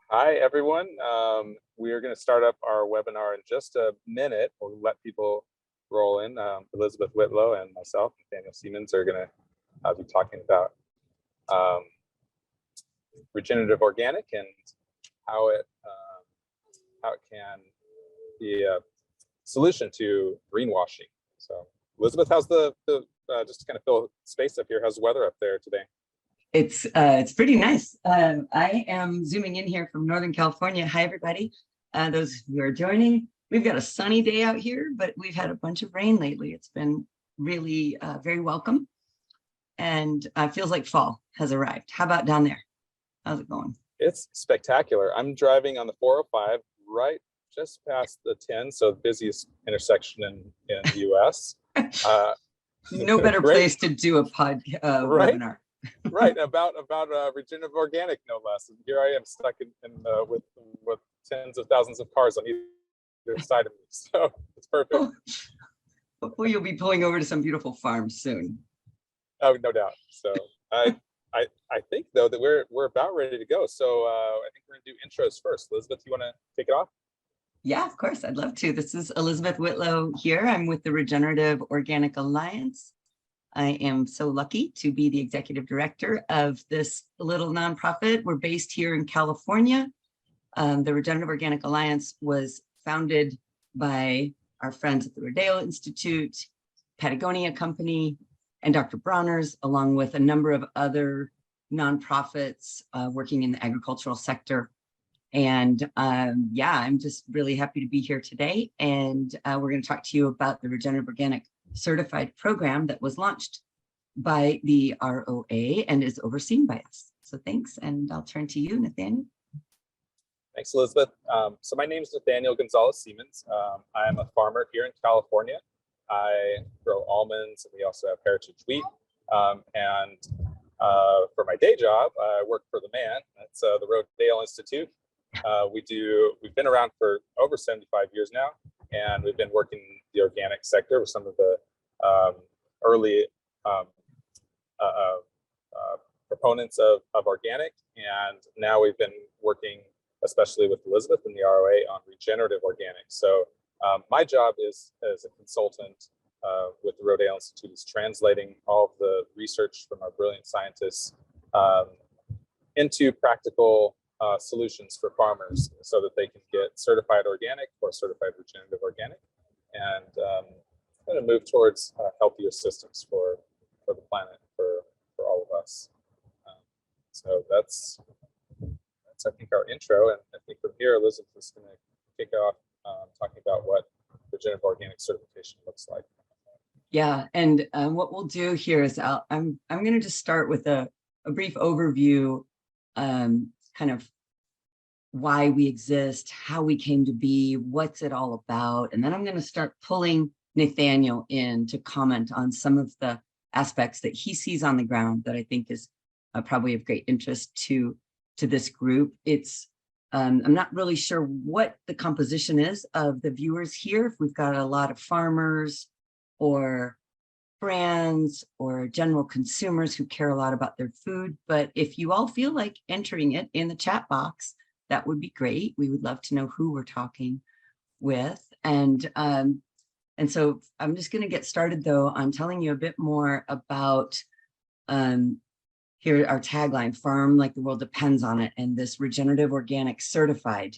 Hi, everyone. We are going to start up our webinar in just a minute. We'll let people roll in. Elizabeth Whitlow and myself, Daniel Siemens, are going to be talking about um, regenerative organic and how it can be a solution to greenwashing. So, Elizabeth, how's just to kind of fill space up here? How's the weather up there today? It's pretty nice. I am zooming in here from Northern California. Hi, everybody. Those who are joining, we've got a sunny day out here, but we've had a bunch of rain lately. It's been really very welcome, and feels like fall has arrived. How about down there? How's it going? It's spectacular. I'm driving on the 405 right just past the 10, so the busiest intersection in the US. No better place to do a webinar. Right, about regenerative organic, no less. And here I am stuck with tens of thousands of cars on either side of me. So it's perfect. Hopefully you'll be pulling over to some beautiful farms soon. Oh, no doubt. So I think though that we're about ready to go. So I think we're gonna do intros first. Elizabeth, you want to take it off? Yeah, of course, I'd love to. This is Elizabeth Whitlow here. I'm with the Regenerative Organic Alliance. I am so lucky to be the executive director of this little nonprofit. We're based here in California. The Regenerative Organic Alliance was founded by our friends at the Rodeo Institute, Patagonia Company, and Dr. Bronner's, along with a number of other nonprofits working in the agricultural sector. And yeah, I'm just really happy to be here today. And we're going to talk to you about the Regenerative Organic Certified program that was launched by the ROA and is overseen by us. So thanks, and I'll turn to you, Nathaniel. Thanks, Elizabeth. So my name is Nathaniel Gonzalez Siemens. I'm a farmer here in California. I grow almonds, and we also have heritage wheat. And for my day job, I work for the man. That's the Rodeo Institute. We've been around for over 75 years now, and we've been working in the organic sector with some of the early proponents of organic. And now we've been working, especially with Elizabeth and the ROA, on regenerative organic. So my job is as a consultant with the Rodale Institute is translating all of the research from our brilliant scientists into practical solutions for farmers so that they can get certified organic or certified regenerative organic, and kind of move towards healthier systems for the planet, for all of us. So that's I think our intro, and I think from here Elizabeth is going to kick off talking about what regenerative organic certification looks like. Yeah, and what we'll do here is I'm going to just start with a brief overview, kind of why we exist, how we came to be, what's it all about, and then I'm going to start pulling Nathaniel in to comment on some of the aspects that he sees on the ground that I think is probably of great interest to this group. It's I'm not really sure what the composition is of the viewers here, if we've got a lot of farmers or brands or general consumers who care a lot about their food, but if you all feel like entering it in the chat box, that would be great. We would love to know who we're talking with. And so I'm just going to get started, though, on telling you a bit more about here our tagline, farm like the world depends on it, and this regenerative organic certified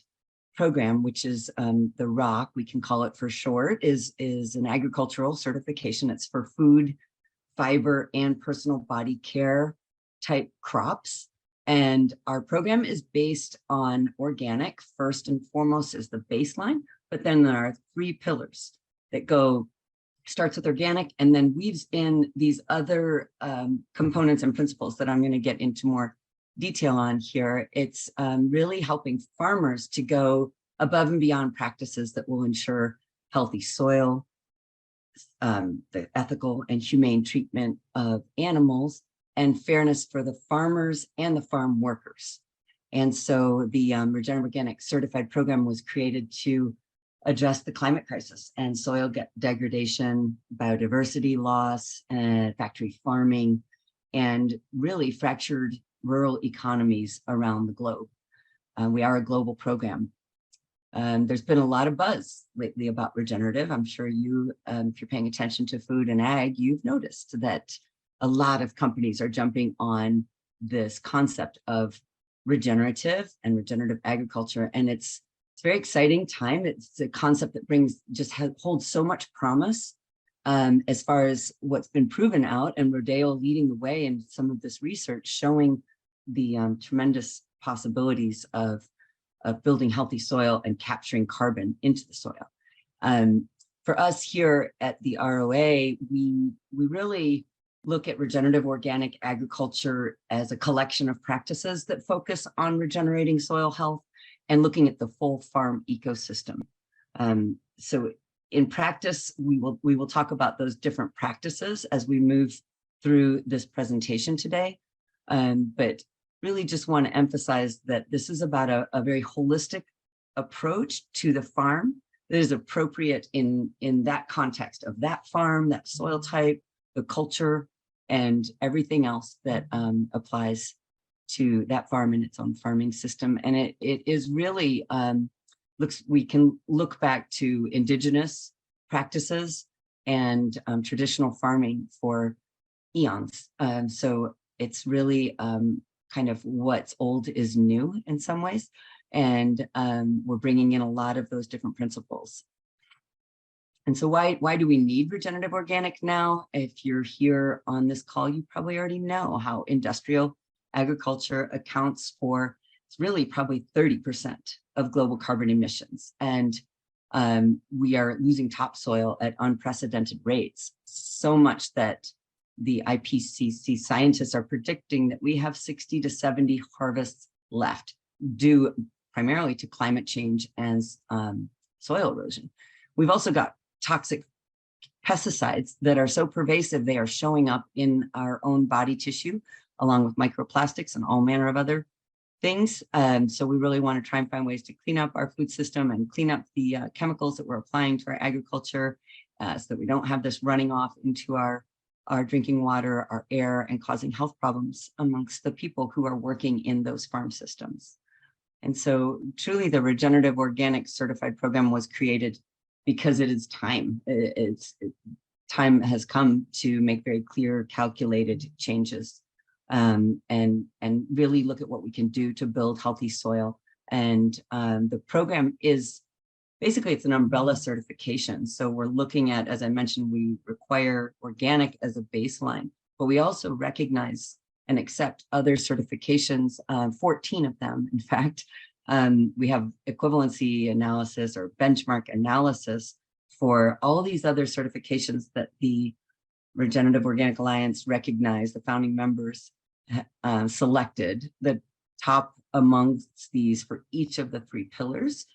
program, which is the ROC, we can call it for short, is an agricultural certification. It's for food, fiber, and personal body care type crops. And our program is based on organic, first and foremost, is the baseline, but then there are 3 pillars that starts with organic and then weaves in these other components and principles that I'm going to get into more detail on here. It's really helping farmers to go above and beyond practices that will ensure healthy soil, the ethical and humane treatment of animals, and fairness for the farmers and the farm workers. And so the Regenerative Organic Certified program was created to address the climate crisis and soil degradation, biodiversity loss, and factory farming, and really fractured rural economies around the globe. We are a global program. There's been a lot of buzz lately about regenerative. I'm sure you, if you're paying attention to food and ag, you've noticed that a lot of companies are jumping on this concept of regenerative and regenerative agriculture. And it's a very exciting time. It's a concept that holds so much promise as far as what's been proven out, and Rodeo leading the way in some of this research, showing the tremendous possibilities of building healthy soil and capturing carbon into the soil. For us here at the ROA, we really look at regenerative organic agriculture as a collection of practices that focus on regenerating soil health and looking at the full farm ecosystem. So in practice, we will talk about those different practices as we move through this presentation today. But really just want to emphasize that this is about a very holistic approach to the farm that is appropriate in that context of that farm, that soil type, the culture, and everything else that applies to that farm in its own farming system. And it is really, we can look back to indigenous practices and traditional farming for eons. So it's really kind of what's old is new in some ways. And we're bringing in a lot of those different principles. And so why do we need regenerative organic now? If you're here on this call, you probably already know how industrial agriculture accounts for, it's really probably 30% of global carbon emissions. And we are losing topsoil at unprecedented rates, so much that the IPCC scientists are predicting that we have 60 to 70 harvests left, due primarily to climate change and soil erosion. We've also got toxic pesticides that are so pervasive, they are showing up in our own body tissue, along with microplastics and all manner of other things. So we really want to try and find ways to clean up our food system and clean up the chemicals that we're applying to our agriculture so that we don't have this running off into our drinking water, our air, and causing health problems amongst the people who are working in those farm systems. And so truly the Regenerative Organic Certified Program was created because it is time. Time has come to make very clear, calculated changes and really look at what we can do to build healthy soil. And the program is basically, it's an umbrella certification. So we're looking at, as I mentioned, we require organic as a baseline, but we also recognize and accept other certifications, 14 of them, in fact. We have equivalency analysis or benchmark analysis for all these other certifications that the Regenerative Organic Alliance recognized, the founding members selected the top amongst these for each of the 3 pillars.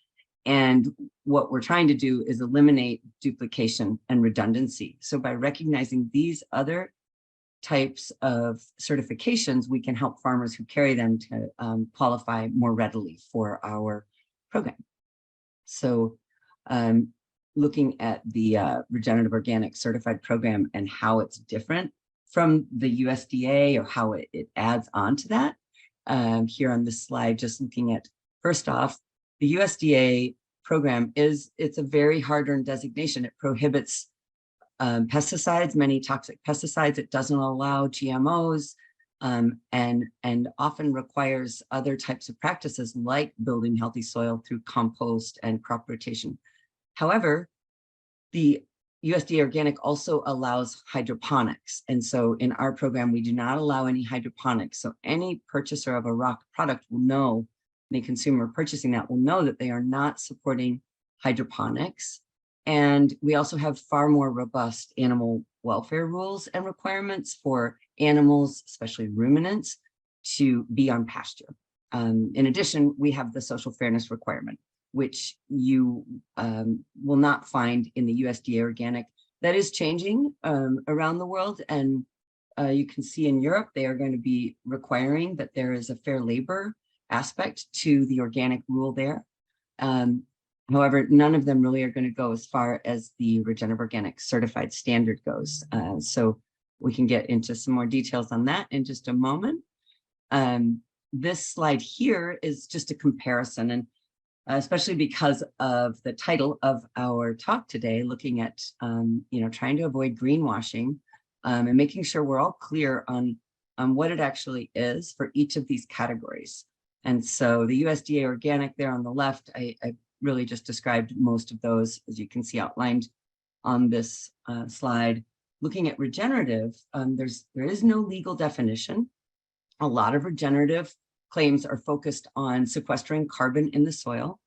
And what we're trying to do is eliminate duplication and redundancy. So by recognizing these other types of certifications, we can help farmers who carry them to qualify more readily for our program. So looking at the Regenerative Organic Certified Program and how it's different from the USDA or how it adds on to that. Here on this slide, just looking at, first off, the USDA program it's a very hard-earned designation. It prohibits pesticides, many toxic pesticides. It doesn't allow GMOs and often requires other types of practices like building healthy soil through compost and crop rotation. However, the USDA Organic also allows hydroponics. And so in our program, we do not allow any hydroponics. So any purchaser of a ROC product will know, any consumer purchasing that will know that they are not supporting hydroponics. And we also have far more robust animal welfare rules and requirements for animals, especially ruminants, to be on pasture. In addition, we have the social fairness requirement, which you will not find in the USDA Organic. That is changing around the world. And you can see in Europe, they are going to be requiring that there is a fair labor aspect to the organic rule there. However, none of them really are going to go as far as the Regenerative Organic Certified Standard goes. So we can get into some more details on that in just a moment. this slide here is just a comparison, and especially because of the title of our talk today, looking at trying to avoid greenwashing, and making sure we're all clear on what it actually is for each of these categories. And so the USDA organic there on the left, I really just described most of those, as you can see outlined on this slide. Looking at regenerative, there is no legal definition. A lot of regenerative claims are focused on sequestering carbon in the soil,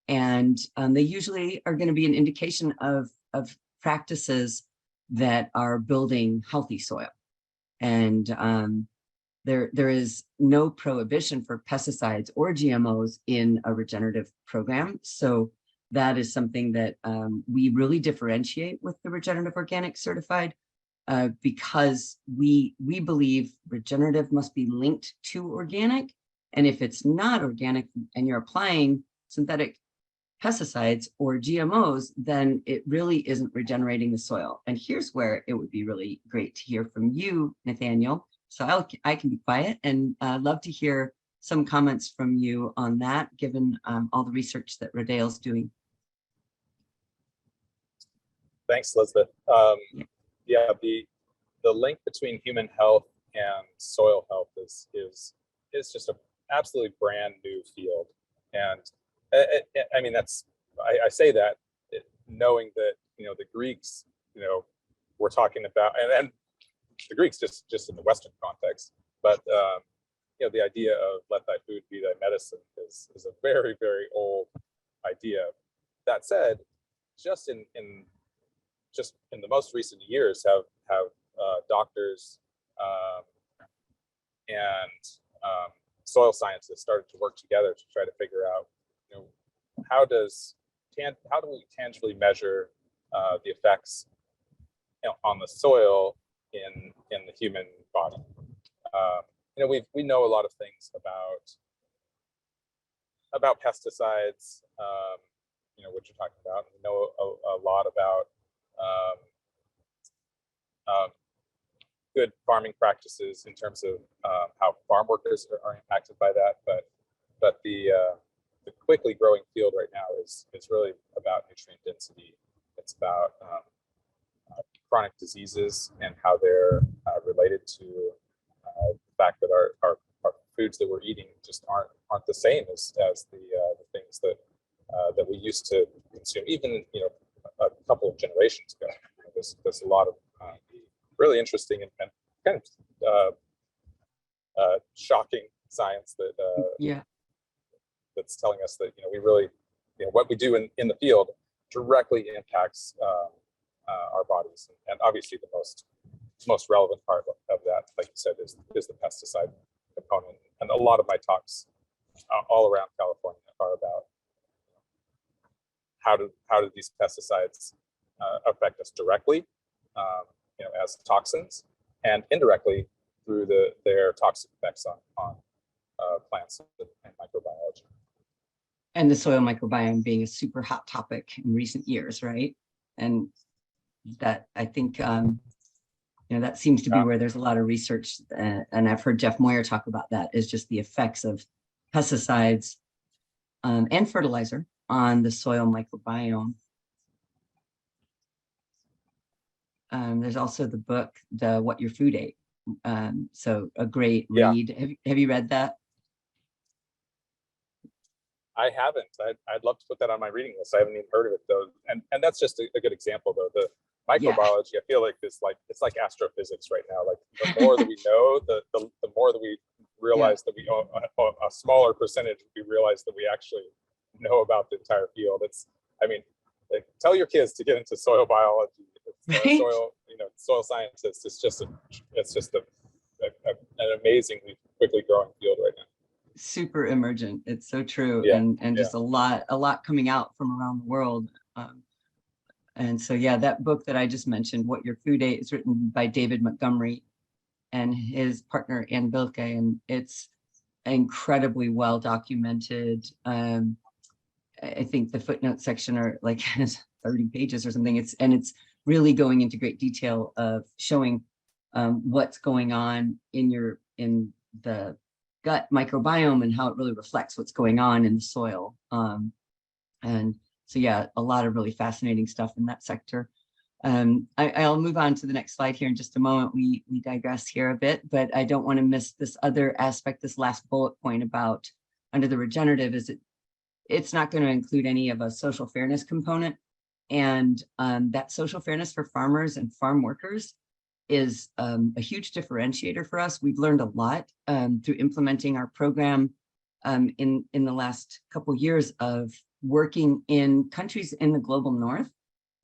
and they usually are going to be an indication of practices that are building healthy soil. And there is no prohibition for pesticides or GMOs in a regenerative program. So that is something that we really differentiate with the regenerative organic certified, because we believe regenerative must be linked to organic. And if it's not organic and you're applying synthetic pesticides or GMOs, then it really isn't regenerating the soil. And here's where it would be really great to hear from you, Nathaniel. So I can be quiet, and love to hear some comments from you on that, given all the research that Rodale's doing. Thanks, Elizabeth. Yeah, the link between human health and soil health is just an absolutely brand new field. And I mean, I say that knowing that, the Greeks, were talking about, and the Greeks just in the Western context, but the idea of let thy food be thy medicine is a very, very old idea. That said, just in the most recent years have doctors and soil scientists started to work together to try to figure out, how do we tangibly measure the effects on the soil in the human body. We know a lot of things about pesticides, what you're talking about. We know a lot about good farming practices in terms of how farm workers are impacted by that, but the quickly growing field right now is really about nutrient density. It's about chronic diseases and how they're related to the fact that our foods that we're eating just aren't the same as the things that we used to consume, even a couple of generations ago. There's a lot of really interesting and kind of shocking science that that's telling us that we really what we do in the field directly impacts our bodies, and obviously the most relevant part of that, like you said, is the pesticide component. And a lot of my talks all around California are about how do these pesticides affect us directly, as toxins, and indirectly through their toxic effects on plants and microbiology. And the soil microbiome being a super hot topic in recent years, right? And that, I think, that seems to be where there's a lot of research, and I've heard Jeff Moyer talk about that, is just the effects of pesticides and fertilizer on the soil microbiome. There's also the book, What Your Food Ate. So a great read. Have you read that? I haven't. I'd love to put that on my reading list. I haven't even heard of it though, and that's just a good example though. The microbiology, I feel like it's like astrophysics right now. Like the more that we know, the more that we realize that we own a smaller percentage. We realize that we actually know about the entire field. Tell your kids to get into soil biology, soil scientists. It's just an amazingly quickly growing field right now. Super emergent. It's so true. And just a lot coming out from around the world. And so, that book that I just mentioned, What Your Food Ate, is written by David Montgomery and his partner, Ann Bilke, and it's incredibly well documented. I think the footnote section has 30 pages or something. It's really going into great detail of showing what's going on in the gut microbiome and how it really reflects what's going on in the soil. And so, yeah, a lot of really fascinating stuff in that sector. I'll move on to the next slide here in just a moment. We digress here a bit, but I don't want to miss this other aspect, this last bullet point about under the regenerative is it's not going to include any of a social fairness component. And that social fairness for farmers and farm workers is a huge differentiator for us. We've learned a lot through implementing our program in the last couple of years of working in countries in the global north.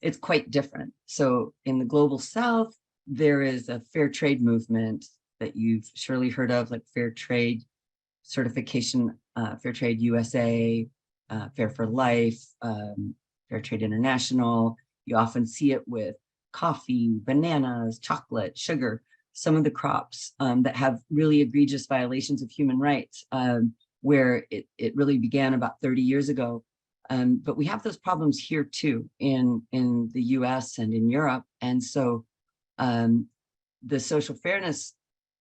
It's quite different. So in the global south, there is a fair trade movement that you've surely heard of, like fair trade certification, Fair Trade USA, Fair for Life, Fair Trade International. You often see it with coffee, bananas, chocolate, sugar, some of the crops that have really egregious violations of human rights, where it really began about 30 years ago. But we have those problems here too in the US and in Europe. And so the social fairness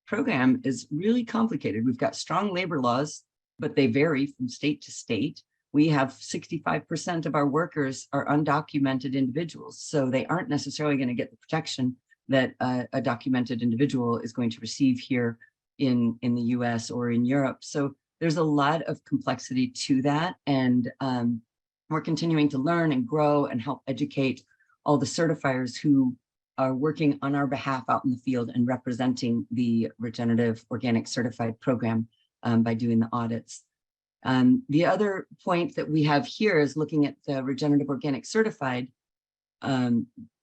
program is really complicated. We've got strong labor laws, but they vary from state to state. We have 65% of our workers are undocumented individuals, so they aren't necessarily going to get the protection that a documented individual is going to receive here in the US or in Europe. So there's a lot of complexity to that. And we're continuing to learn and grow and help educate all the certifiers who are working on our behalf out in the field and representing the Regenerative Organic Certified program by doing the audits. The other point that we have here is looking at the Regenerative Organic Certified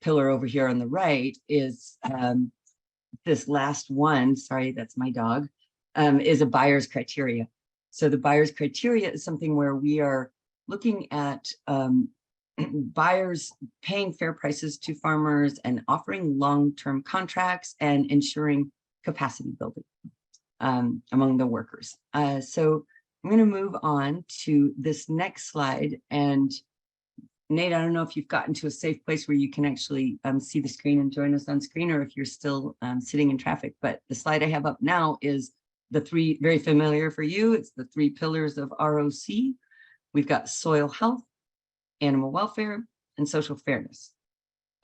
pillar over here on the right is this last one, sorry, that's my dog, is a buyer's criteria. So the buyer's criteria is something where we are looking at buyers paying fair prices to farmers and offering long-term contracts and ensuring capacity building among the workers. So I'm going to move on to this next slide. And Nate, I don't know if you've gotten to a safe place where you can actually see the screen and join us on screen, or if you're still sitting in traffic. But the slide I have up now is the three, very familiar for you. It's the three pillars of ROC. We've got soil health, animal welfare, and social fairness.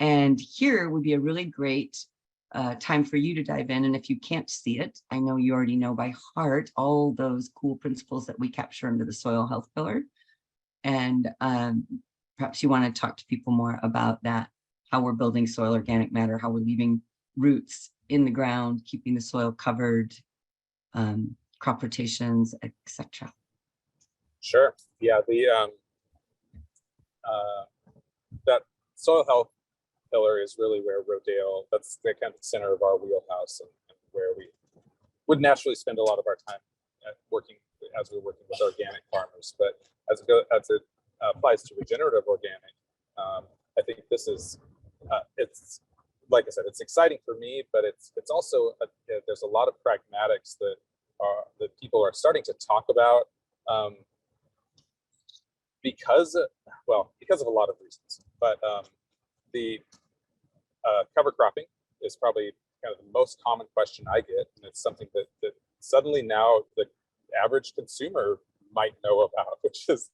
And here would be a really great time for you to dive in. And if you can't see it, I know you already know by heart all those cool principles that we capture under the soil health pillar. And perhaps you want to talk to people more about that, how we're building soil organic matter, how we're leaving roots in the ground, keeping the soil covered, crop rotations, etc. Sure. Yeah, that soil health pillar is really where Rodale, that's the kind of center of our wheelhouse, and where we would naturally spend a lot of our time working as we're working with organic farmers. But as it applies to regenerative organic, I think this is it's, like I said, it's exciting for me, but it's also there's a lot of pragmatics that people are starting to talk about because of a lot of reasons. But the cover cropping is probably kind of the most common question I get, and it's something that suddenly now the average consumer might know about, which is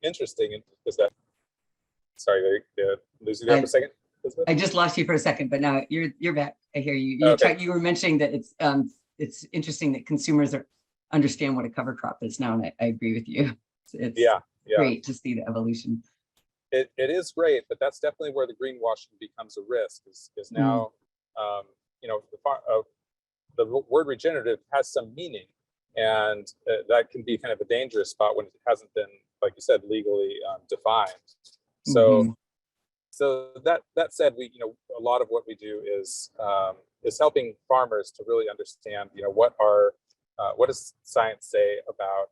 interesting. Is that, sorry, lose you there for a second, Elizabeth? I just lost you for a second, but now you're back. I hear you. You were mentioning that it's interesting that consumers understand what a cover crop is now, and I agree with you. It's great to see the evolution. It is great, but that's definitely where the greenwashing becomes a risk. Is now, the word regenerative has some meaning, and that can be kind of a dangerous spot when it hasn't been, like you said, legally defined. So, so that said, a lot of what we do is helping farmers to really understand, what does science say about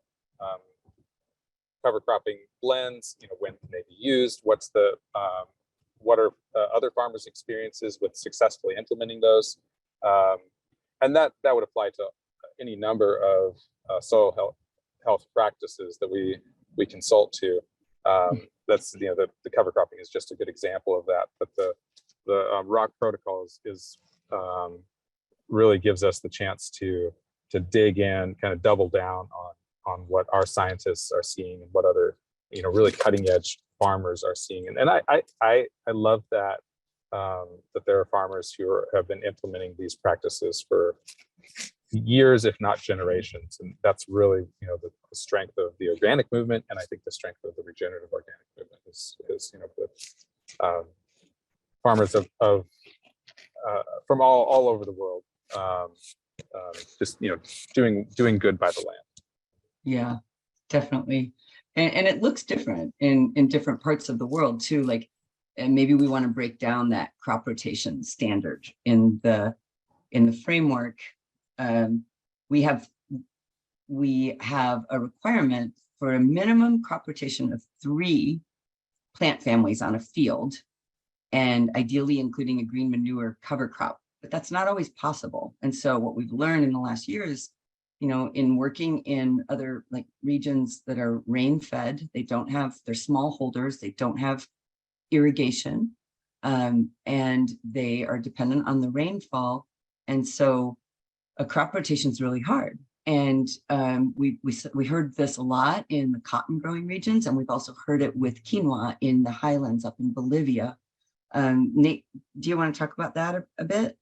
cover cropping blends, when can they be used, what are other farmers' experiences with successfully implementing those, and that would apply to any number of soil health practices that we consult to. That's the cover cropping is just a good example of that. But ROC protocol is really gives us the chance to dig in, kind of double down on what our scientists are seeing and what other, really cutting edge farmers are seeing. And I love that that there are farmers who have been implementing these practices for years, if not generations. And that's really, the strength of the organic movement. And I think the strength of the regenerative organic movement is the farmers of from all over the world, just, doing good by the land. Yeah, definitely. And it looks different in different parts of the world too. Like, and maybe we want to break down that crop rotation standard in the framework. We have a requirement for a minimum crop rotation of 3 plant families on a field, and ideally including a green manure cover crop. But that's not always possible. And so what we've learned in the last year is, in working in other regions that are rain fed, they're small holders, they don't have irrigation, and they are dependent on the rainfall. And so a crop rotation is really hard. And we heard this a lot in the cotton growing regions, and we've also heard it with quinoa in the highlands up in Bolivia. Nate, do you want to talk about that a bit?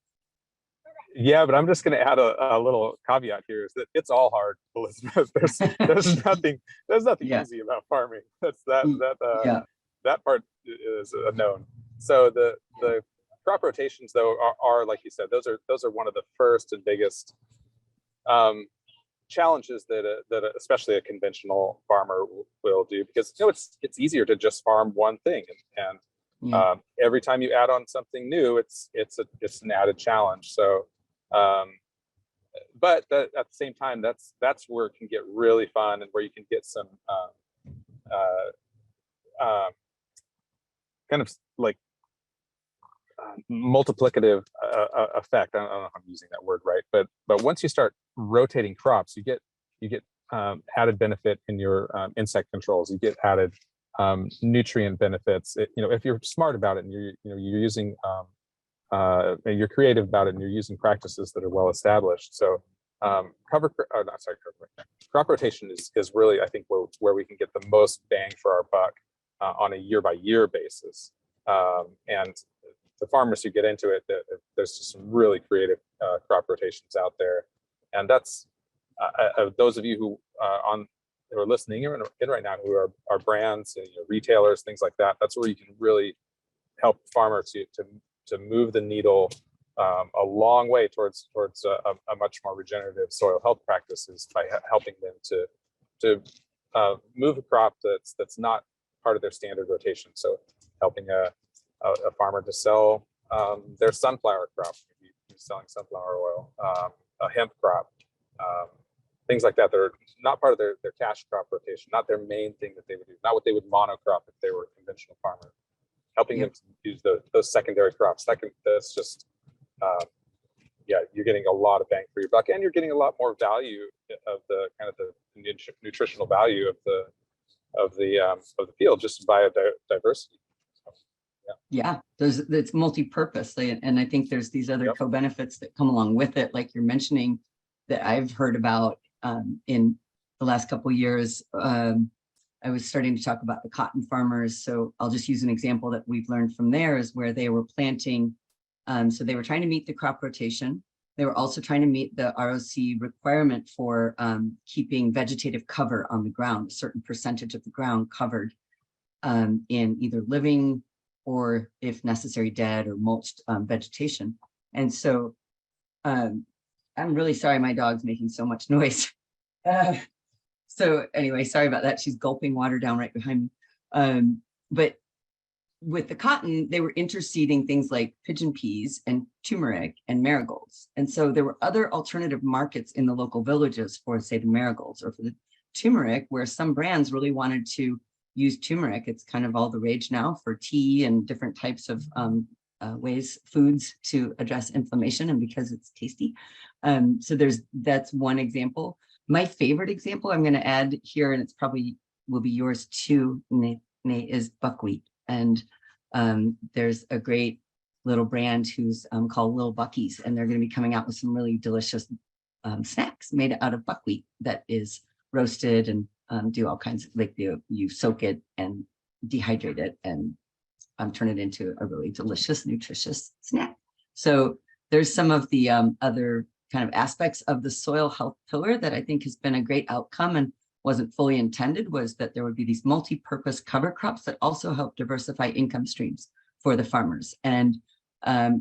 Yeah, but I'm just going to add a little caveat here, is that it's all hard, Elizabeth. There's nothing easy about farming. That part is a known. So the crop rotations, though, are like you said, those are one of the first and biggest challenges that especially a conventional farmer will do, because it's easier to just farm one thing, and every time you add on something new, it's an added challenge. So, but at the same time, that's where it can get really fun, and where you can get some kind of like multiplicative effect. I don't know if I'm using that word right, but once you start rotating crops, you get added benefit in your insect controls. You get added nutrient benefits. If you're smart about it, and you're using and you're creative about it, and you're using practices that are well established. So crop rotation is really, I think, where we can get the most bang for our buck on a year-by-year basis. And the farmers who get into it, there's just some really creative crop rotations out there. And that's those of you who are listening in right now, who are brands and retailers, things like that. That's where you can really help farmers to move the needle a long way towards a much more regenerative soil health practices, by helping them to move a crop that's not part of their standard rotation. So helping a farmer to sell their sunflower crop, maybe selling sunflower oil, a hemp crop, things like that. That are not part of their cash crop rotation, not their main thing that they would do, not what they would monocrop if they were a conventional farmer. Helping them to use those secondary crops. That's just, you're getting a lot of bang for your buck, and you're getting a lot more value of the kind of the nutritional value of the field, just via diversity. It's multi-purpose, and I think there's these other co-benefits that come along with it, like you're mentioning, that I've heard about in the last couple of years. I was starting to talk about the cotton farmers, so I'll just use an example that we've learned from there, is where they were planting. So they were trying to meet the crop rotation. They were also trying to meet the ROC requirement for keeping vegetative cover on the ground, a certain percentage of the ground covered in either living, or if necessary, dead or mulched vegetation. And so I'm really sorry, my dog's making so much noise. So anyway, sorry about that. She's gulping water down right behind me. But with the cotton, they were interseeding things like pigeon peas and turmeric and marigolds. And so there were other alternative markets in the local villages for, say, the marigolds or for the turmeric, where some brands really wanted to use turmeric. It's kind of all the rage now for tea and different types of foods to address inflammation, and because it's tasty. So that's one example. My favorite example I'm going to add here, and it's probably will be yours too, Nate, is buckwheat. And there's a great little brand who's called Little Bucky's, and they're going to be coming out with some really delicious snacks made out of buckwheat that is roasted and do all kinds of, like, you soak it and dehydrate it and turn it into a really delicious, nutritious snack. So there's some of the other kind of aspects of the soil health pillar that I think has been a great outcome and wasn't fully intended, was that there would be these multi-purpose cover crops that also help diversify income streams for the farmers, and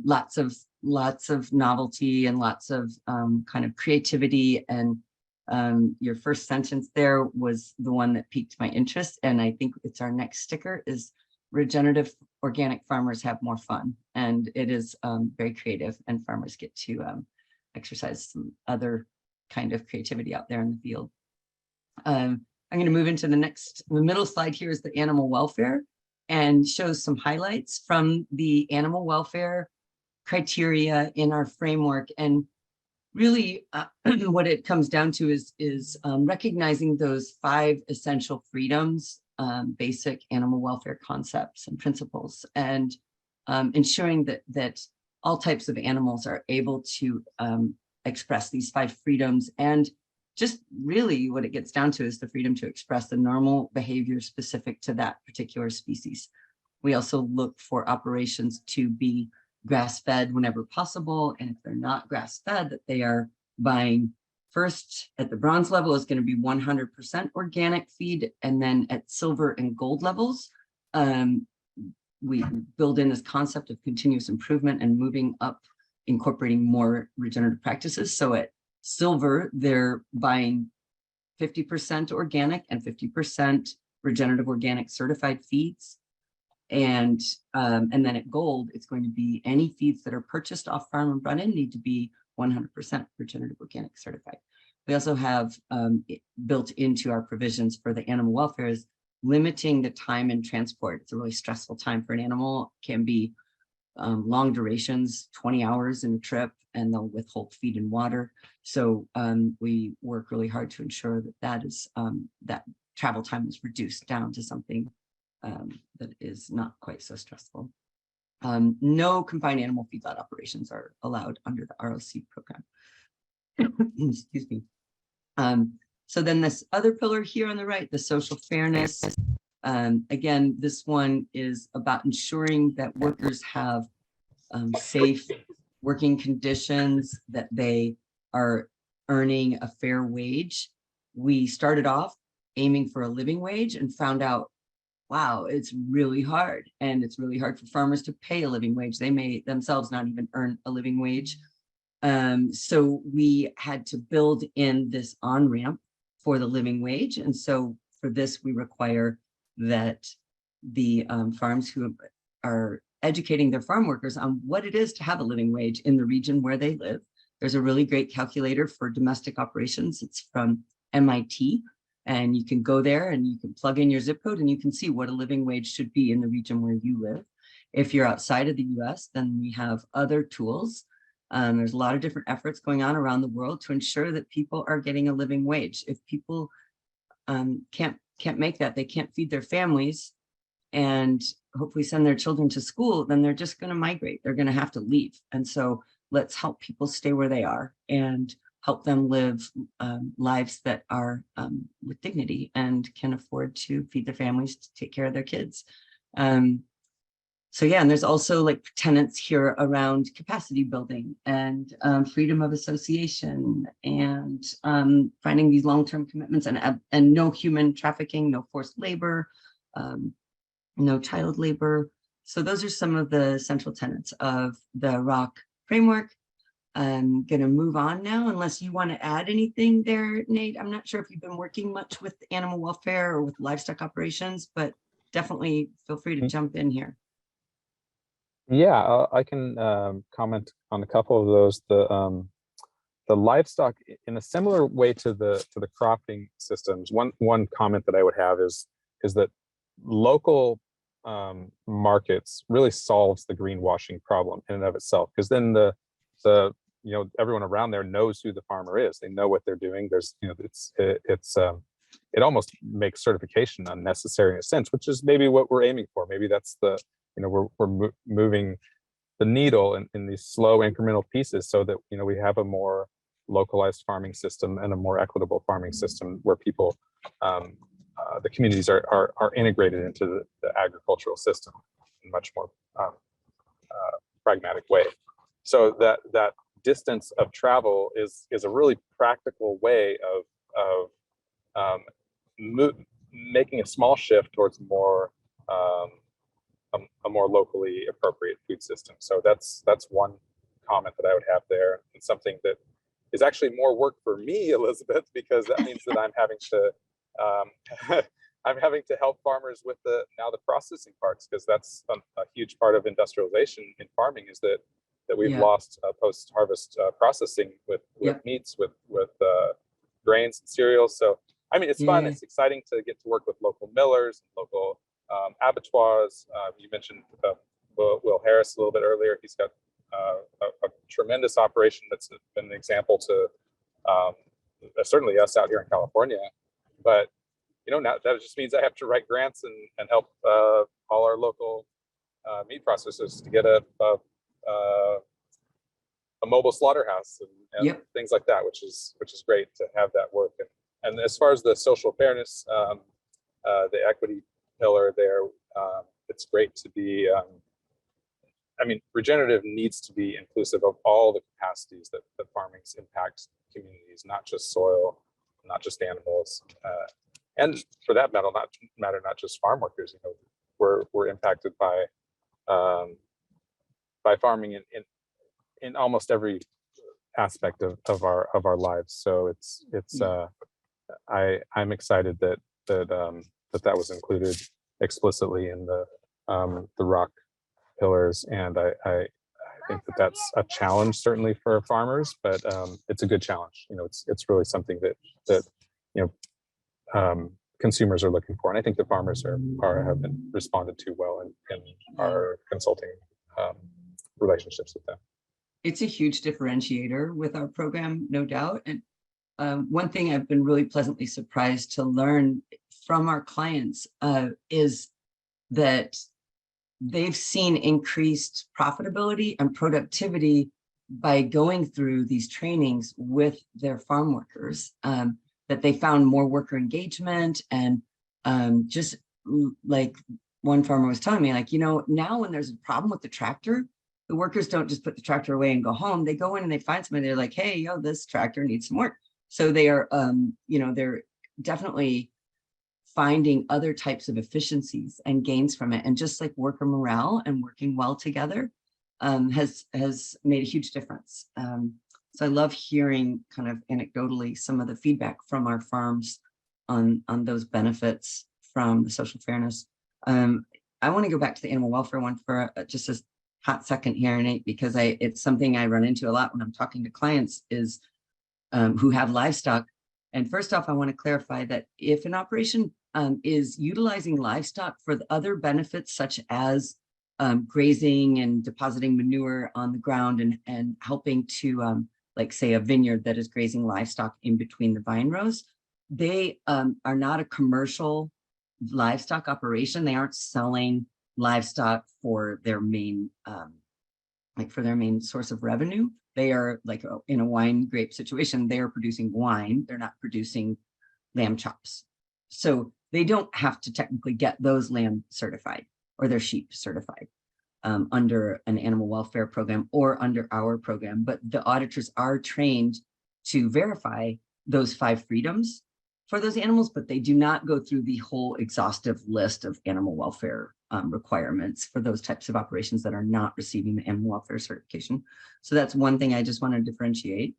lots of novelty and lots of kind of creativity. And your first sentence there was the one that piqued my interest, and I think it's our next sticker, is regenerative organic farmers have more fun. And it is very creative, and farmers get to exercise some other kind of creativity out there in the field. I'm going to move into the middle slide. Here is the animal welfare, and shows some highlights from the animal welfare criteria in our framework. And really what it comes down to is recognizing those 5 essential freedoms, basic animal welfare concepts and principles, and ensuring that all types of animals are able to express these 5 freedoms. And just really what it gets down to is the freedom to express the normal behavior specific to that particular species. We also look for operations to be grass-fed whenever possible, and if they're not grass-fed, that they are buying, first at the bronze level is going to be 100% organic feed, and then at silver and gold levels, we build in this concept of continuous improvement and moving up, incorporating more regenerative practices. So at silver, they're buying 50% organic and 50% regenerative organic certified feeds. And then at gold, it's going to be any feeds that are purchased off farm and brought in need to be 100% regenerative organic certified. We also have built into our provisions for the animal welfare is limiting the time in transport. It's a really stressful time for an animal. It can be long durations, 20 hours in a trip, and they'll withhold feed and water. So we work really hard to ensure that that travel time is reduced down to something that is not quite so stressful. No confined animal feedlot operations are allowed under the ROC program. Excuse me. So then this other pillar here on the right, the social fairness. Again, this one is about ensuring that workers have safe working conditions, that they are earning a fair wage. We started off aiming for a living wage and found out, wow, it's really hard. And it's really hard for farmers to pay a living wage. They may themselves not even earn a living wage. So we had to build in this on-ramp for the living wage. And so for this, we require that the farms who are educating their farm workers on what it is to have a living wage in the region where they live. There's a really great calculator for domestic operations. It's from MIT. And you can go there and you can plug in your zip code and you can see what a living wage should be in the region where you live. If you're outside of the US, then we have other tools. There's a lot of different efforts going on around the world to ensure that people are getting a living wage. If people can't make that, they can't feed their families and hopefully send their children to school, then they're just going to migrate. They're going to have to leave. And so let's help people stay where they are and help them live lives that are with dignity and can afford to feed their families, to take care of their kids. So yeah, and there's also like tenets here around capacity building and freedom of association and finding these long-term commitments and no human trafficking, no forced labor, no child labor. So those are some of the central tenets of the ROC framework. I'm going to move on now, unless you want to add anything there, Nate. I'm not sure if you've been working much with animal welfare or with livestock operations, but definitely feel free to jump in here. Yeah, I can comment on a couple of those. The livestock, in a similar way to the cropping systems. One comment that I would have is that local markets really solves the greenwashing problem in and of itself, because then the everyone around there knows who the farmer is. They know what they're doing. There's it almost makes certification unnecessary in a sense, which is maybe what we're aiming for. Maybe that's the we're moving needle in these slow incremental pieces so that, you know, we have a more localized farming system and a more equitable farming system where people, the communities are integrated into the agricultural system in a much more pragmatic way. So that distance of travel is a really practical way of making a small shift towards more a more locally appropriate food system. So that's one comment that I would have there, and something that is actually more work for me, Elizabeth, because that means that I'm having to I'm having to help farmers with the processing parts, because that's a huge part of industrialization in farming, is that we've lost post-harvest processing with meats, with grains and cereals. So I mean, it's fun. It's exciting to get to work with local millers, local abattoirs. You mentioned Will Harris a little bit earlier. He's got a tremendous operation that's been an example to certainly us out here in California. But you know, now that just means I have to write grants and help all our local meat processors to get a mobile slaughterhouse and things like that, which is great to have that work. And as far as the social fairness, the equity pillar there, it's great to be. I mean, regenerative needs to be inclusive of all the capacities that farming's impact communities, not just soil, not just animals, and for that matter, not just farm workers. You know, we're impacted by farming in almost every aspect of our lives. So I'm excited that was included explicitly in the ROC pillars, and I think that's a challenge certainly for farmers, but it's a good challenge. You know, it's really something that you know consumers are looking for, and I think the farmers have been responded to well in our consulting relationships with them. It's a huge differentiator with our program, no doubt. And one thing I've been really pleasantly surprised to learn from our clients is that they've seen increased profitability and productivity by going through these trainings with their farm workers, that they found more worker engagement. And just like one farmer was telling me, like, you know, now when there's a problem with the tractor, the workers don't just put the tractor away and go home. They go in and they find somebody. They're like, hey, yo, this tractor needs some work. So they are, you know, they're definitely finding other types of efficiencies and gains from it. And just like worker morale and working well together has made a huge difference. So I love hearing kind of anecdotally some of the feedback from our farms on those benefits from the social fairness. I want to go back to the animal welfare one for just a hot second here, Nate, because it's something I run into a lot when I'm talking to clients is who have livestock. And first off, I want to clarify that if an operation is utilizing livestock for the other benefits, such as grazing and depositing manure on the ground and helping to, like say, a vineyard that is grazing livestock in between the vine rows, they are not a commercial livestock operation. They aren't selling livestock for their main, source of revenue. They are like in a wine grape situation. They are producing wine. They're not producing lamb chops. So they don't have to technically get those lamb certified or their sheep certified under an animal welfare program or under our program. But the auditors are trained to verify those 5 freedoms for those animals, but they do not go through the whole exhaustive list of animal welfare requirements for those types of operations that are not receiving the animal welfare certification. So that's one thing I just want to differentiate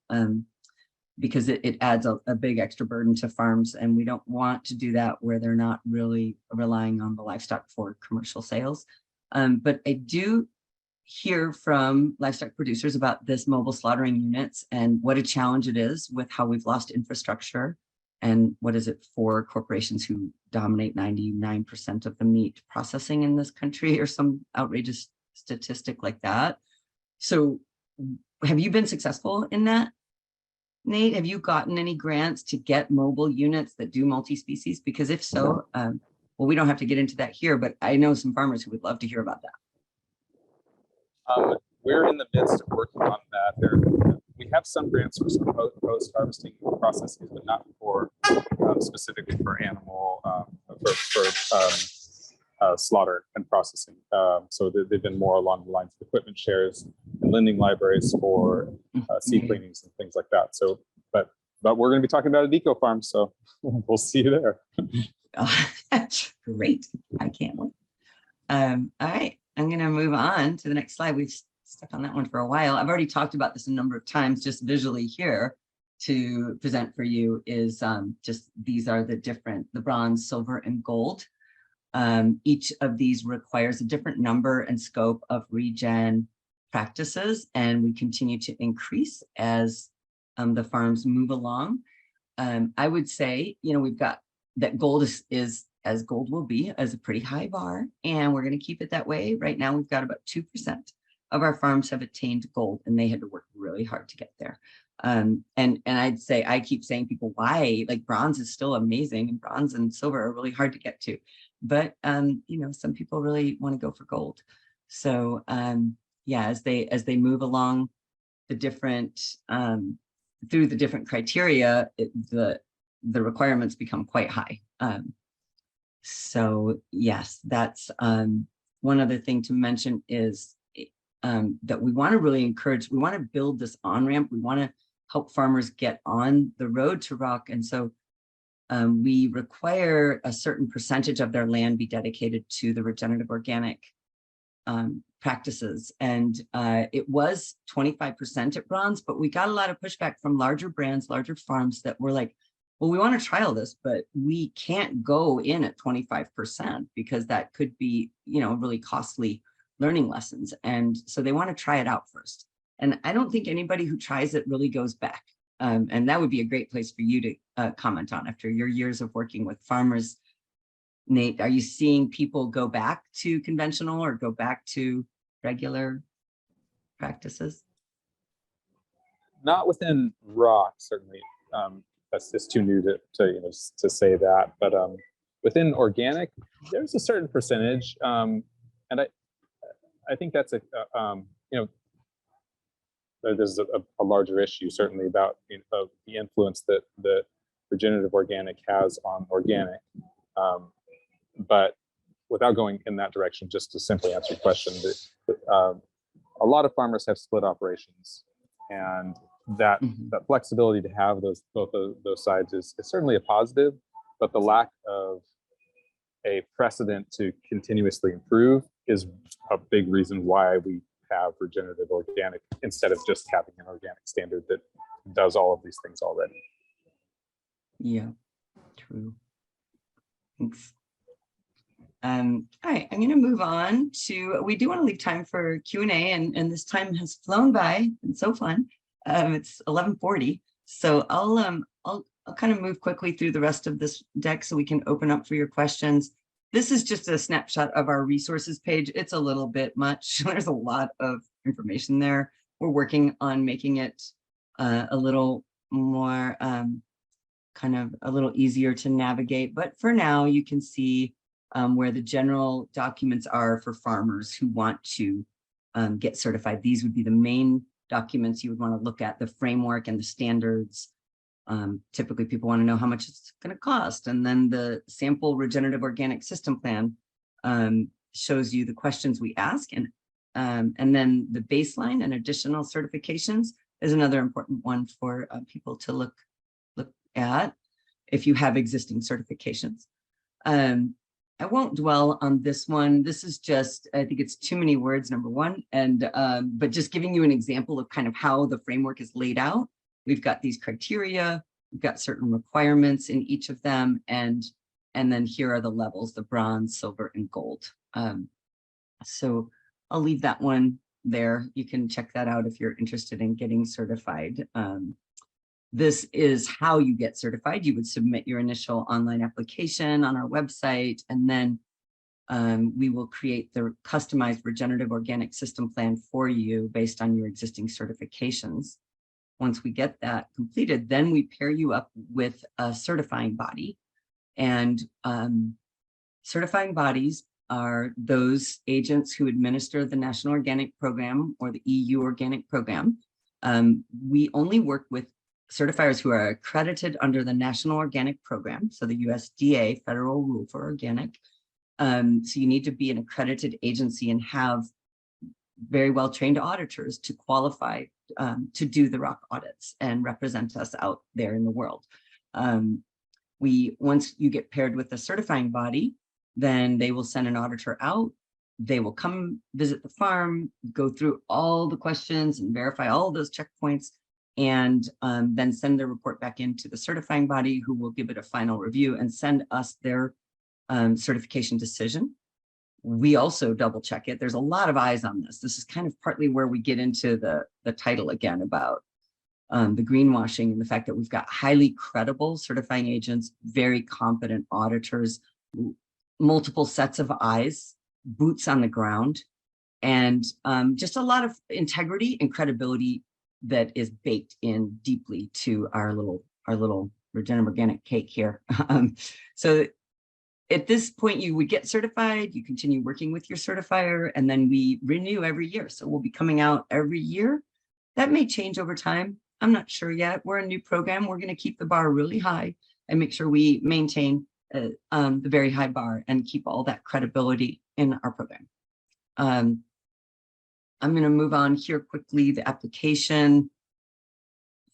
because it adds a big extra burden to farms, and we don't want to do that where they're not really relying on the livestock for commercial sales. But I do hear from livestock producers about this mobile slaughtering units and what a challenge it is with how we've lost infrastructure. And what is it for corporations who dominate 99% of the meat processing in this country, or some outrageous statistic like that? So have you been successful in that, Nate? Have you gotten any grants to get mobile units that do multi-species? Because if so, well, we don't have to get into that here, but I know some farmers who would love to hear about that. we're in the midst of working on that. We have some grants for some post-harvesting processes, but not for specifically for animal slaughter and processing. So they've been more along the lines of equipment shares and lending libraries for seed cleanings and things like that. So, but we're going to be talking about an eco farm, so we'll see you there. Great, I can't wait. All right, I'm going to move on to the next slide. We've stuck on that one for a while. I've already talked about this a number of times, just visually here to present for you is just these are the bronze, silver, and gold. Each of these requires a different number and scope of regen practices, and we continue to increase as the farms move along. I would say, we've got that gold is as gold will be, as a pretty high bar, and we're going to keep it that way. Right now, we've got about 2% of our farms have attained gold, and they had to work really hard to get there. And I'd say, I keep saying people, why? Like bronze is still amazing, and bronze and silver are really hard to get to. But, some people really want to go for gold. So, yeah, as they move along the different, through the different criteria, the requirements become quite high. So yes, that's one other thing to mention is that we want to really encourage, we want to build this on-ramp. We want to help farmers get on the road to ROC. And so we require a certain percentage of their land be dedicated to the regenerative organic practices. And it was 25% at bronze, but we got a lot of pushback from larger brands, larger farms that were like, well, we want to trial this, but we can't go in at 25% because that could be, really costly learning lessons. And so they want to try it out first. And I don't think anybody who tries it really goes back. And that would be a great place for you to comment on after your years of working with farmers. Nate, are you seeing people go back to conventional or go back to regular practices? Not within ROC, certainly. That's just too new to say that. But within organic, there's a certain percentage, and I think that's there's a larger issue certainly about the influence that regenerative organic has on organic. But without going in that direction, just to simply answer your question, a lot of farmers have split operations, and that flexibility to have both those sides is certainly a positive, but the lack of a precedent to continuously improve is a big reason why we have regenerative organic instead of just having an organic standard that does all of these things already. Yeah, true. Thanks. All right, I'm going to move on to, we do want to leave time for Q&A, and this time has flown by and so fun. It's 11:40, so I'll kind of move quickly through the rest of this deck so we can open up for your questions. This is just a snapshot of our resources page. It's a little bit much. There's a lot of information there. We're working on making it a little more kind of a little easier to navigate. But for now, you can see where the general documents are for farmers who want to get certified. These would be the main documents you would want to look at, the framework and the standards. Typically people want to know how much it's going to cost. And then the sample regenerative organic system plan shows you the questions we ask. And then the baseline and additional certifications is another important one for people to look at if you have existing certifications. I won't dwell on this one. This is just, I think it's too many words, number one, and but just giving you an example of kind of how the framework is laid out. We've got these criteria, we've got certain requirements in each of them, and then here are the levels, the bronze, silver, and gold. So I'll leave that one there. You can check that out if you're interested in getting certified. This is how you get certified. You would submit your initial online application on our website, and then we will create the customized regenerative organic system plan for you based on your existing certifications. Once we get that completed, then we pair you up with a certifying body. And certifying bodies are those agents who administer the National Organic Program or the EU Organic Program. We only work with certifiers who are accredited under the National Organic Program, so the USDA federal rule for organic. So you need to be an accredited agency and have very well trained auditors to qualify to do the ROC audits and represent us out there in the world. Once you get paired with a certifying body, then they will send an auditor out. They will come visit the farm, go through all the questions and verify all those checkpoints, and then send their report back into the certifying body, who will give it a final review and send us their certification decision. We also double check it. There's a lot of eyes on this. This is kind of partly where we get into the title again about the greenwashing and the fact that we've got highly credible certifying agents, very competent auditors, multiple sets of eyes, boots on the ground, and just a lot of integrity and credibility that is baked in deeply to our little regenerative organic cake here. So at this point, you would get certified, you continue working with your certifier, and then we renew every year. So we'll be coming out every year. That may change over time. I'm not sure yet. We're a new program. We're going to keep the bar really high and make sure we maintain the very high bar and keep all that credibility in our program. I'm going to move on here quickly. The application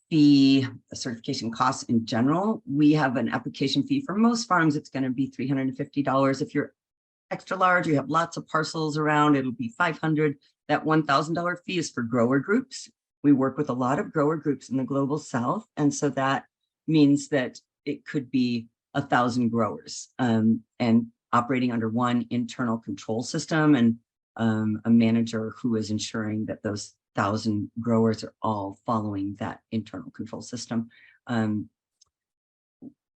fee, the certification costs in general. We have an application fee for most farms. It's going to be $350. If you're extra large, you have lots of parcels around, it'll be $500. That $1,000 fee is for grower groups. We work with a lot of grower groups in the global South. And so that means that it could be 1,000 growers and operating under one internal control system and a manager who is ensuring that those 1,000 growers are all following that internal control system.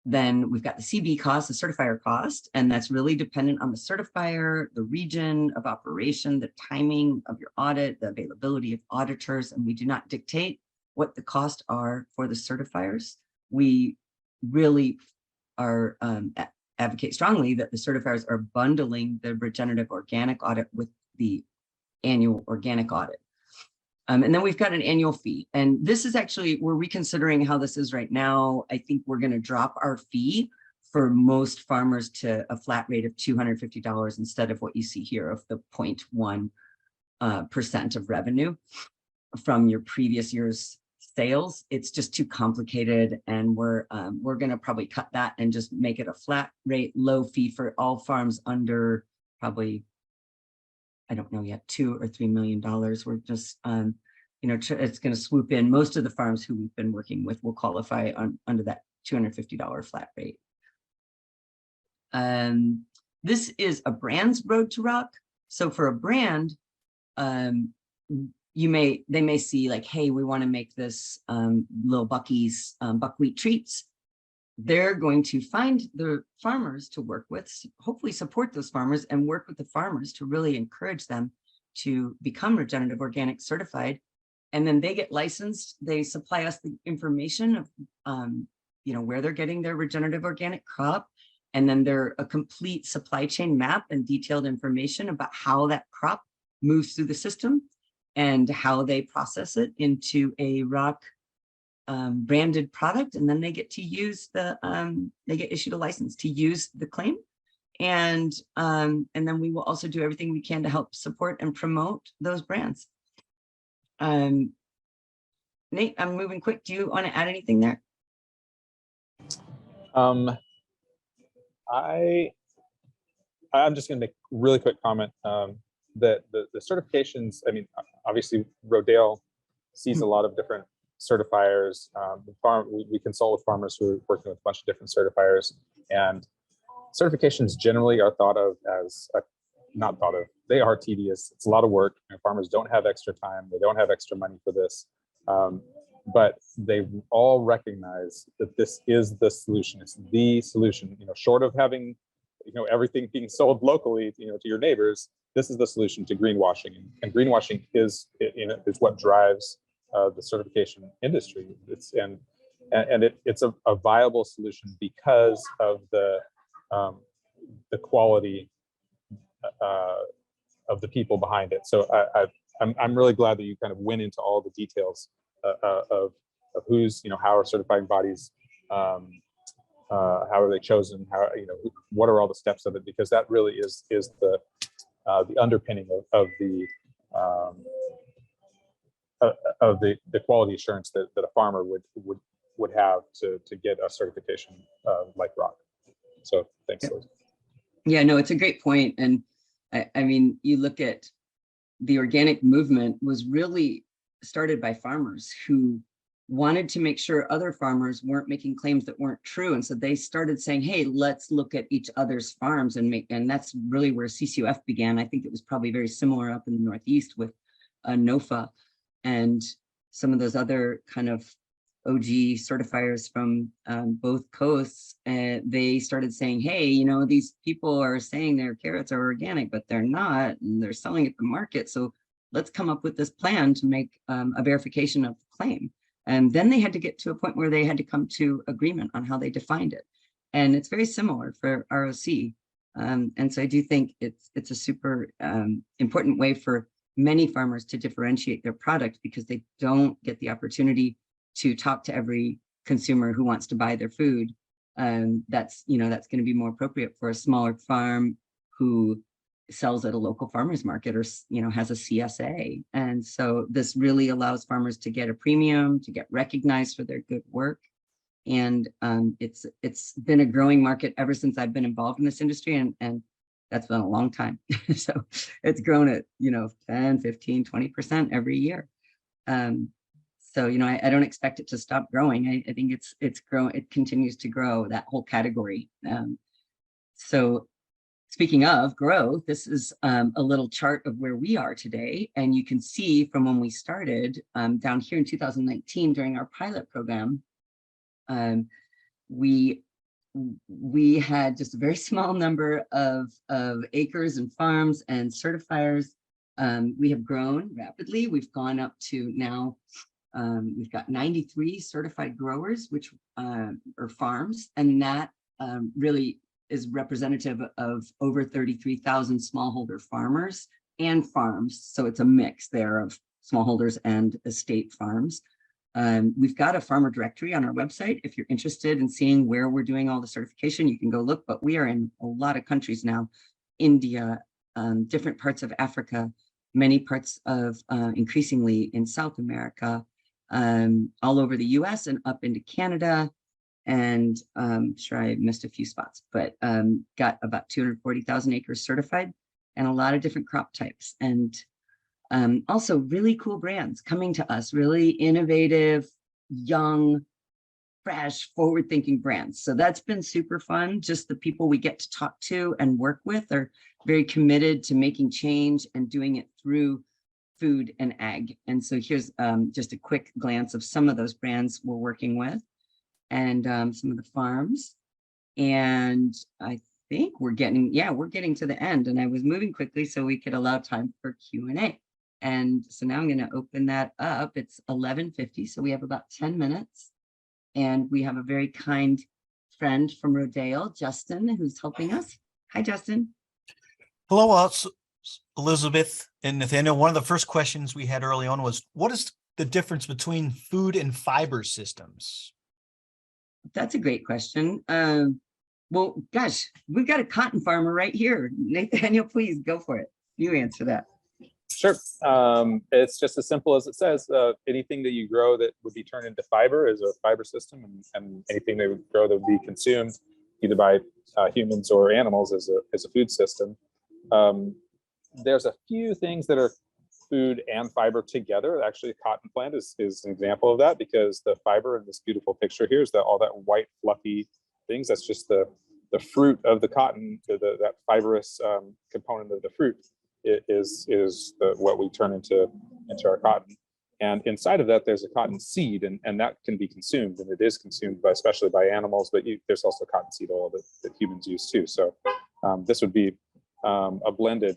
Then we've got the CB cost, the certifier cost, and that's really dependent on the certifier, the region of operation, the timing of your audit, the availability of auditors, and we do not dictate what the costs are for the certifiers. We really are advocate strongly that the certifiers are bundling the regenerative organic audit with the annual organic audit. And then we've got an annual fee. And this is actually, we're reconsidering how this is right now. I think we're going to drop our fee for most farmers to a flat rate of $250 instead of what you see here of the 0.1% of revenue from your previous year's sales. It's just too complicated. And we're going to probably cut that and just make it a flat rate, low fee for all farms under probably, I don't know yet, $2 or $3 million. We're just, it's going to swoop in. Most of the farms who we've been working with will qualify under that $250 flat rate. This is a brand's road to ROC. So for a brand, they may see like, hey, we want to make this little Bucky's buckwheat treats. They're going to find the farmers to work with, hopefully support those farmers and work with the farmers to really encourage them to become regenerative organic certified. And then they get licensed. They supply us the information of, where they're getting their regenerative organic crop. And then they're a complete supply chain map and detailed information about how that crop moves through the system and how they process it into a ROC branded product, and then they get to use they get issued a license to use the claim, and then we will also do everything we can to help support and promote those brands. Nate, I'm moving quick. Do you want to add anything there? I'm just going to make a really quick comment that the certifications. I mean, obviously, Rodale sees a lot of different certifiers. We consult with farmers who are working with a bunch of different certifiers, and certifications generally are thought of as not thought of. They are tedious. It's a lot of work. Farmers don't have extra time. They don't have extra money for this, but they all recognize that this is the solution. It's the solution. Short of having everything being sold locally, to your neighbors, this is the solution to greenwashing, and greenwashing is what drives the certification industry. It's a viable solution because of the quality of the people behind it. So I'm really glad that you kind of went into all the details of who's, how are certifying bodies, how are they chosen, what are all the steps of it, because that really is the underpinning um, of the quality assurance that a farmer would have to get a certification like ROC. So thanks, Liz. Yeah, no, it's a great point. And I mean, you look at the organic movement was really started by farmers who wanted to make sure other farmers weren't making claims that weren't true. And so they started saying, hey, let's look at each other's farms and that's really where CCUF began. I think it was probably very similar up in the Northeast with NOFA and some of those other kind of OG certifiers from both coasts. They started saying, hey, these people are saying their carrots are organic, but they're not, and they're selling at the market. So let's come up with this plan to make a verification of the claim. And then they had to get to a point where they had to come to agreement on how they defined it. And it's very similar for ROC. And so I do think it's a super important way for many farmers to differentiate their product, because they don't get the opportunity to talk to every consumer who wants to buy their food. That's going to be more appropriate for a smaller farm who sells at a local farmers market or has a CSA. And so this really allows farmers to get a premium, to get recognized for their good work. And it's been a growing market ever since I've been involved in this industry, and that's been a long time. So it's grown at 10, 15, 20% every year. So I don't expect it to stop growing. I think it's grown. It continues to grow, that whole category. So speaking of growth, this is a little chart of where we are today. And you can see from when we started down here in 2019 during our pilot program, we had just a very small number of acres and farms and certifiers. We have grown rapidly. We've gone up to now, we've got 93 certified growers, which are farms, and that really is representative of over 33,000 smallholder farmers and farms. So it's a mix there of smallholders and estate farms. We've got a farmer directory on our website. If you're interested in seeing where we're doing all the certification, you can go look, but we are in a lot of countries now, India, different parts of Africa, many parts of increasingly in South America, all over the US and up into Canada. And I'm sure I missed a few spots, but got about 240,000 acres certified and a lot of different crop types. And also really cool brands coming to us, really innovative, young, fresh, forward-thinking brands. So that's been super fun. Just the people we get to talk to and work with are very committed to making change and doing it through food and ag. And so here's just a quick glance of some of those brands we're working with and some of the farms. And I think we're getting to the end, and I was moving quickly so we could allow time for Q&A. And so now I'm going to open that up. It's 11:50, so we have about 10 minutes. And we have a very kind friend from Rodale, Justin, who's helping us. Hi, Justin. Hello, Elizabeth and Nathaniel. One of the first questions we had early on was, what is the difference between food and fiber systems? That's a great question. Well, gosh, we've got a cotton farmer right here. Nathaniel, please go for it. You answer that. Sure. It's just as simple as it says. Anything that you grow that would be turned into fiber is a fiber system, and anything that would grow that would be consumed either by humans or animals is a food system. There's a few things that are food and fiber together. Actually, a cotton plant is an example of that, because the fiber in this beautiful picture here is that all that white fluffy things. That's just the fruit of the cotton. That fibrous component of the fruit is what we turn into our cotton. And inside of that, there's a cotton seed, and that can be consumed, and it is consumed especially by animals. But there's also cottonseed oil that humans use too. So this would be a blended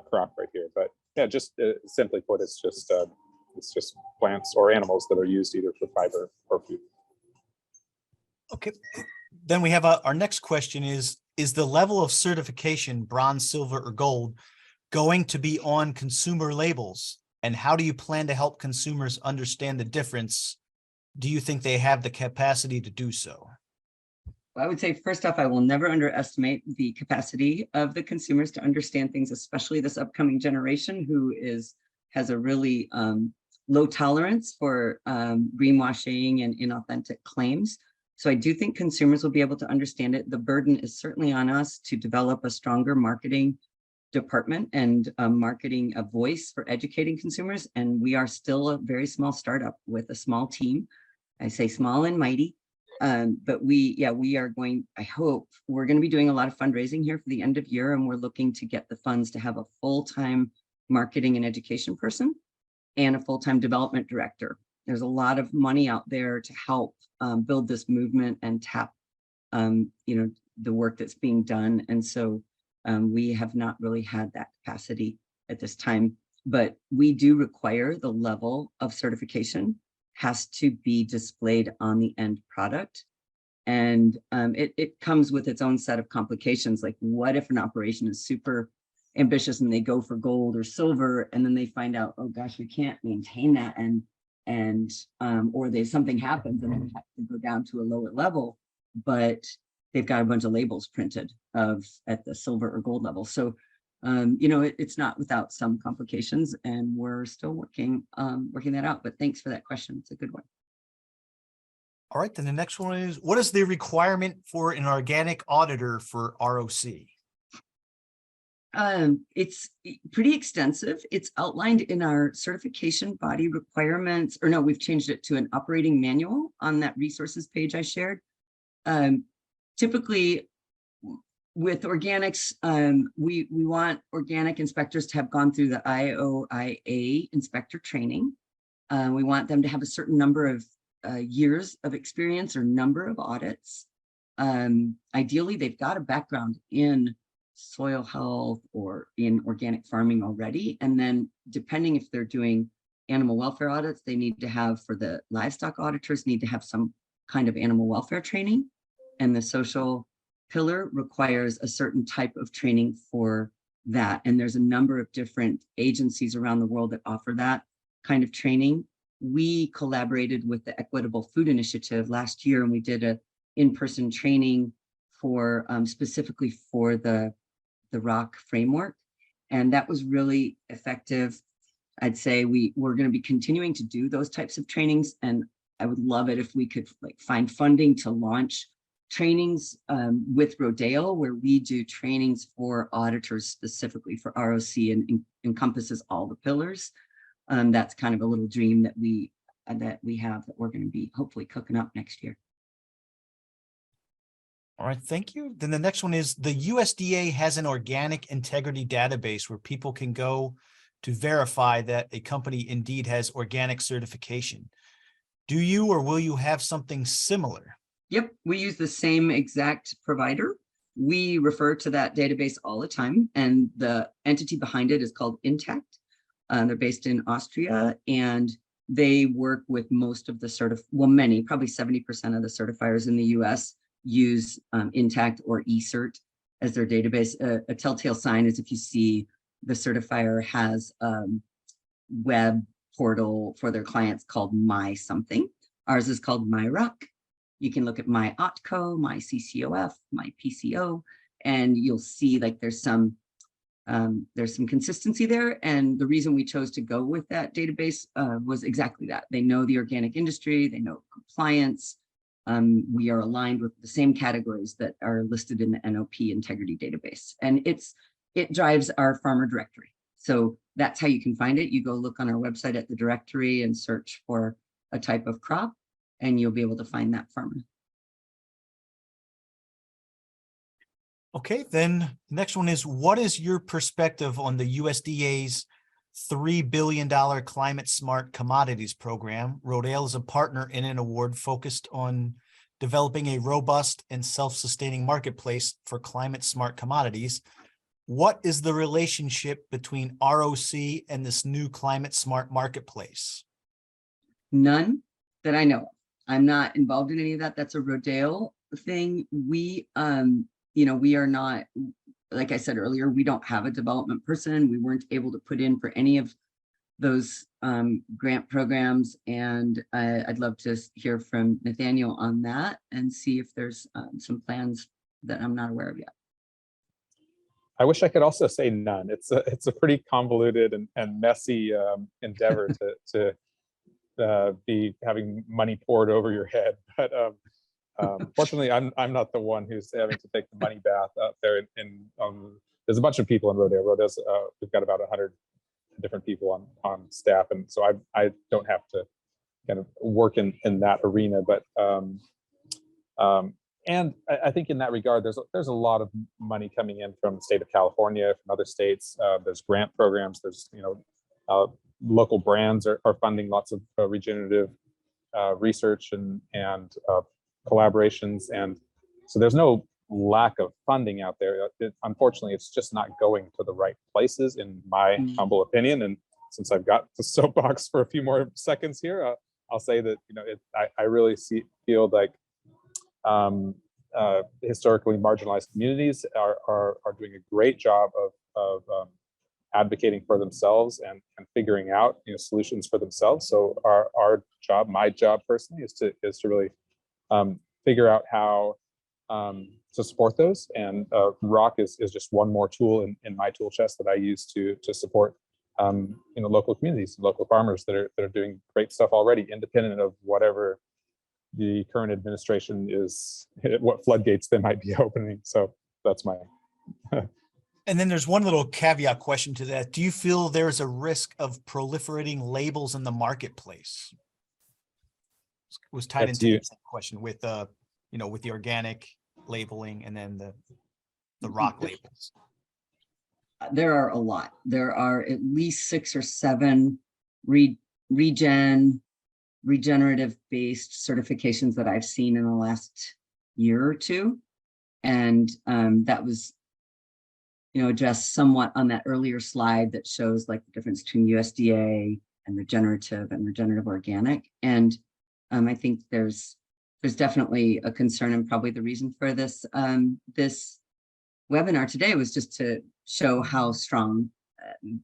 crop right here. But yeah, just simply put, it's just plants or animals that are used either for fiber or food. Okay. Then we have our next question is, is the level of certification, bronze, silver, or gold, going to be on consumer labels? And how do you plan to help consumers understand the difference? Do you think they have the capacity to do so? I would say, first off, I will never underestimate the capacity of the consumers to understand things, especially this upcoming generation who has a really low tolerance for greenwashing and inauthentic claims. So I do think consumers will be able to understand it. The burden is certainly on us to develop a stronger marketing department and marketing a voice for educating consumers. And we are still a very small startup with a small team. I say small and mighty. But we are going, I hope we're going to be doing a lot of fundraising here for the end of year, and we're looking to get the funds to have a full-time marketing and education person and a full-time development director. There's a lot of money out there to help build this movement and tap, the work that's being done. And so we have not really had that capacity at this time, but we do require the level of certification has to be displayed on the end product. And it comes with its own set of complications. Like, what if an operation is super ambitious and they go for gold or silver, and then they find out, oh gosh, we can't maintain that, or something happens and they have to go down to a lower level, but they've got a bunch of labels printed at the silver or gold level. So it's not without some complications, and we're still working that out. But thanks for that question. It's a good one. All right, then the next one is, what is the requirement for an organic auditor for ROC? It's pretty extensive. It's outlined in our certification body requirements, or no, we've changed it to an operating manual on that resources page I shared. Typically, with organics, we want organic inspectors to have gone through the IOIA inspector training. We want them to have a certain number of years of experience or number of audits. Ideally, they've got a background in soil health or in organic farming already. And then depending if they're doing animal welfare audits, they need to have, for the livestock auditors, need to have some kind of animal welfare training. And the social pillar requires a certain type of training for that. And there's a number of different agencies around the world that offer that kind of training. We collaborated with the Equitable Food Initiative last year, and we did a in-person training for specifically for the ROC framework. And that was really effective. I'd say we're going to be continuing to do those types of trainings. And I would love it if we could find funding to launch trainings with Rodeo, where we do trainings for auditors specifically for ROC and encompasses all the pillars. That's kind of a little dream that we have that we're going to be hopefully cooking up next year. All right, thank you. Then the next one is, the USDA has an organic integrity database where people can go to verify that a company indeed has organic certification. Do you or will you have something similar? Yep, we use the same exact provider. We refer to that database all the time, and the entity behind it is called Intact. They're based in Austria, and they work with most of the many, probably 70% of the certifiers in the US use Intact or eCert as their database. A telltale sign is if you see the certifier has web portal for their clients called My Something. Ours is called My ROC. You can look at My OTCO, My CCOF, My PCO, and you'll see like there's some consistency there. And the reason we chose to go with that database was exactly that. They know the organic industry, they know compliance. We are aligned with the same categories that are listed in the NOP integrity database. And it drives our farmer directory. So that's how you can find it. You go look on our website at the directory and search for a type of crop, and you'll be able to find that farmer. Okay, then the next one is, what is your perspective on the USDA's $3 billion Climate Smart Commodities Program? Rodale is a partner in an award focused on developing a robust and self-sustaining marketplace for climate smart commodities. What is the relationship between ROC and this new climate smart marketplace? None that I know of. I'm not involved in any of that. That's a Rodale thing. we are not, like I said earlier, we don't have a development person. We weren't able to put in for any of those grant programs. And I'd love to hear from Nathaniel on that and see if there's some plans that I'm not aware of yet. I wish I could also say none. It's a pretty convoluted and messy endeavor to be having money poured over your head. But fortunately, I'm not the one who's having to take the money bath out there. There's a bunch of people in Rodale. Rodale's we've got about 100 different people on staff, and so I don't have to kind of work in that arena. But and I think in that regard, there's a lot of money coming in from the state of California, from other states. There's grant programs. There's local brands are funding lots of regenerative research and collaborations, and so there's no lack of funding out there. Unfortunately, it's just not going to the right places, in my humble opinion. And since I've got the soapbox for a few more seconds here, I'll say that I really feel like historically marginalized communities are doing a great job of advocating for themselves and figuring out solutions for themselves. So our job, my job personally, is to really figure out how to support those. And ROC is just one more tool in my tool chest that I use to support local communities, local farmers that are doing great stuff already, independent of whatever the current administration is, what floodgates they might be opening. So that's my. And then there's one little caveat question to that. Do you feel there's a risk of proliferating labels in the marketplace? It was tied into the question with with the organic labeling and then the ROC labels. There are a lot. There are at least 6 or 7 regenerative based certifications that I've seen in the last year or two. And that was, addressed somewhat on that earlier slide that shows like the difference between USDA and regenerative organic. And I think there's definitely a concern, and probably the reason for this this webinar today was just to show how strong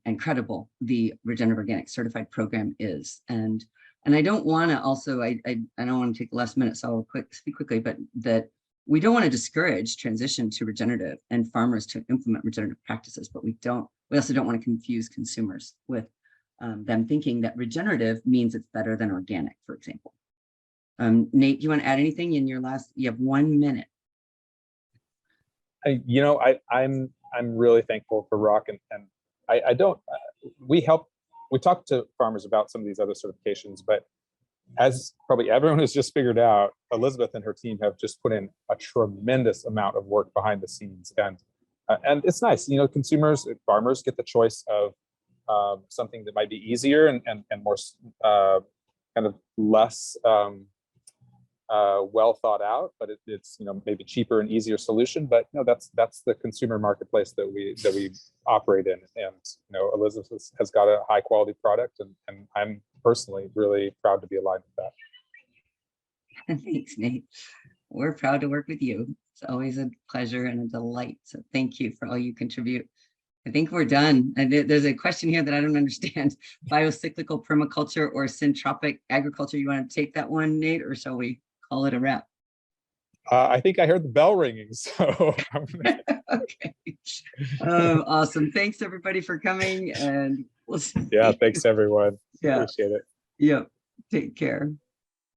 and credible the Regenerative Organic Certified program is. And I don't want to also, I don't want to take the last minute, so I'll speak quickly, but that we don't want to discourage transition to regenerative and farmers to implement regenerative practices, but we also don't want to confuse consumers with them thinking that regenerative means it's better than organic, for example. Nate, do you want to add anything in you have 1 minute. I'm really thankful for ROC, and I don't, we talk to farmers about some of these other certifications, but as probably everyone has just figured out, Elizabeth and her team have just put in a tremendous amount of work behind the scenes, and it's nice, consumers, farmers get the choice of something that might be easier and more kind of less well thought out, but it's maybe cheaper and easier solution. But that's the consumer marketplace that we operate in, and Elizabeth has got a high quality product, and I'm personally really proud to be aligned with that. Thanks, Nate. We're proud to work with you. It's always a pleasure and a delight. So thank you for all you contribute. I think we're done. And there's a question here that I don't understand. Biocyclical permaculture or syntropic agriculture. You want to take that one, Nate, or shall we call it a wrap? I think I heard the bell ringing, so okay. Awesome. Thanks everybody for coming, and we'll see. Yeah, thanks everyone. Yeah. Appreciate it. Yep. Take care.